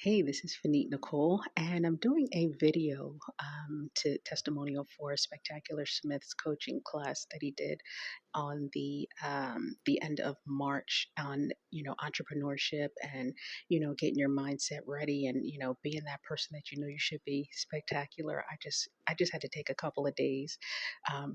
Hey, this is Fanit Nicole, and I'm doing a video to testimonial for Spectacular Smith's coaching class that he did on the end of March on entrepreneurship and getting your mindset ready and being that person that you should be spectacular. I just had to take a couple of days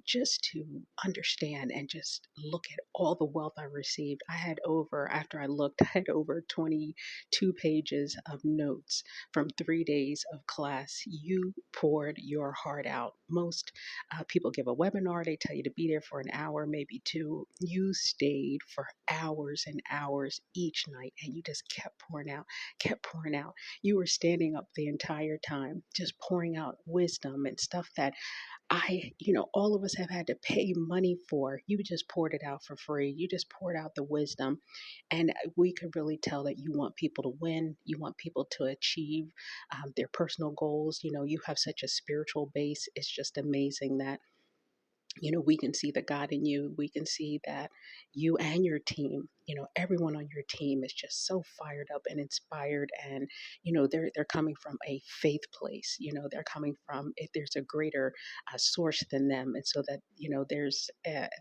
just to understand and just look at all the wealth I received. I had over after I looked, I had over 22 pages of notes from 3 days of class. You poured your heart out. Most people give a webinar, they tell you to be there for an hour, maybe two. You stayed for hours and hours each night, and you just kept pouring out, kept pouring out. You were standing up the entire time, just pouring out wisdom and stuff that all of us have had to pay money for. You just poured it out for free. You just poured out the wisdom. And we could really tell that you want people to win. You want people to achieve their personal goals. You have such a spiritual base. It's just amazing that we can see the God in you. We can see that you and your team, everyone on your team is just so fired up and inspired. And, they're coming from a faith place, they're coming from, if there's a greater source than them. And so that, there's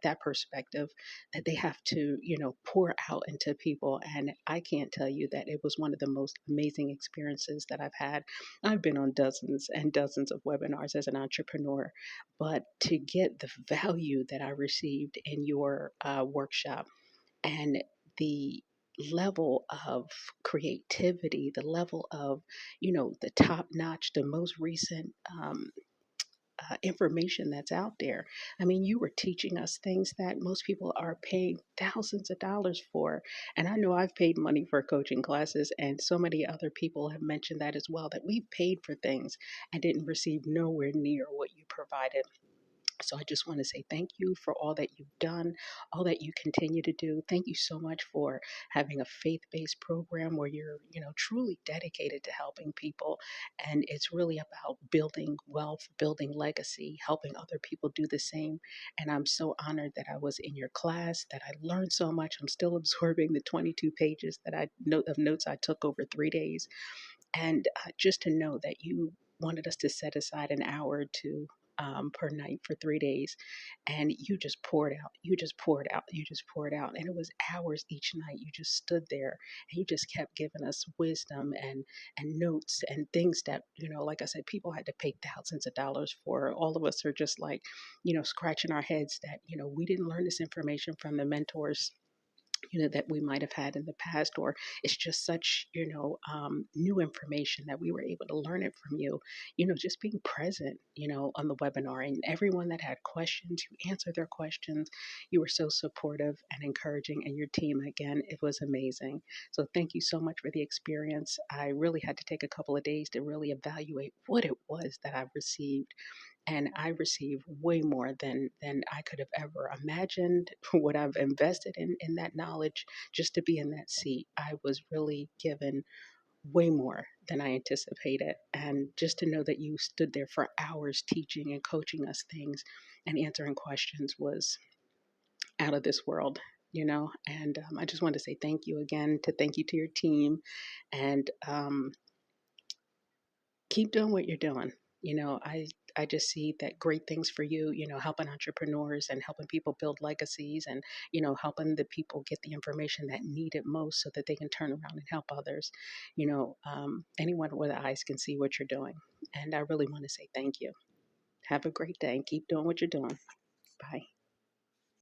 that perspective that they have to, pour out into people. And I can't tell you that it was one of the most amazing experiences that I've had. I've been on dozens and dozens of webinars as an entrepreneur, but to get the value that I received in your workshop and the level of creativity, the level of, the top notch, the most recent information that's out there. I mean, you were teaching us things that most people are paying thousands of dollars for. And I know I've paid money for coaching classes, and so many other people have mentioned that as well, that we've paid for things and didn't receive nowhere near what you provided. So I just want to say thank you for all that you've done, all that you continue to do. Thank you so much for having a faith-based program where you're, truly dedicated to helping people. And it's really about building wealth, building legacy, helping other people do the same. And I'm so honored that I was in your class, that I learned so much. I'm still absorbing the 22 pages that I note of notes I took over 3 days. And just to know that you wanted us to set aside an hour to per night for 3 days, and you just poured out, you just poured out, you just poured out, and it was hours each night. You just stood there and you just kept giving us wisdom and notes and things that like I said, people had to pay thousands of dollars for. All of us are just like scratching our heads that we didn't learn this information from the mentors that we might have had in the past, or it's just such new information that we were able to learn it from you. Just being present on the webinar, and everyone that had questions, you answered their questions. You were so supportive and encouraging, and your team, again, it was amazing. So thank you so much for the experience. I really had to take a couple of days to really evaluate what it was that I received, and I received way more than I could have ever imagined. What I've invested in that knowledge just to be in that seat, I was really given way more than I anticipated. And just to know that you stood there for hours teaching and coaching us things and answering questions was out of this world. And I just want to say thank you again, to thank you to your team, and keep doing what you're doing. I just see that great things for you, helping entrepreneurs and helping people build legacies, and, helping the people get the information that need it most so that they can turn around and help others. Anyone with eyes can see what you're doing. And I really want to say thank you. Have a great day and keep doing what you're doing. Bye.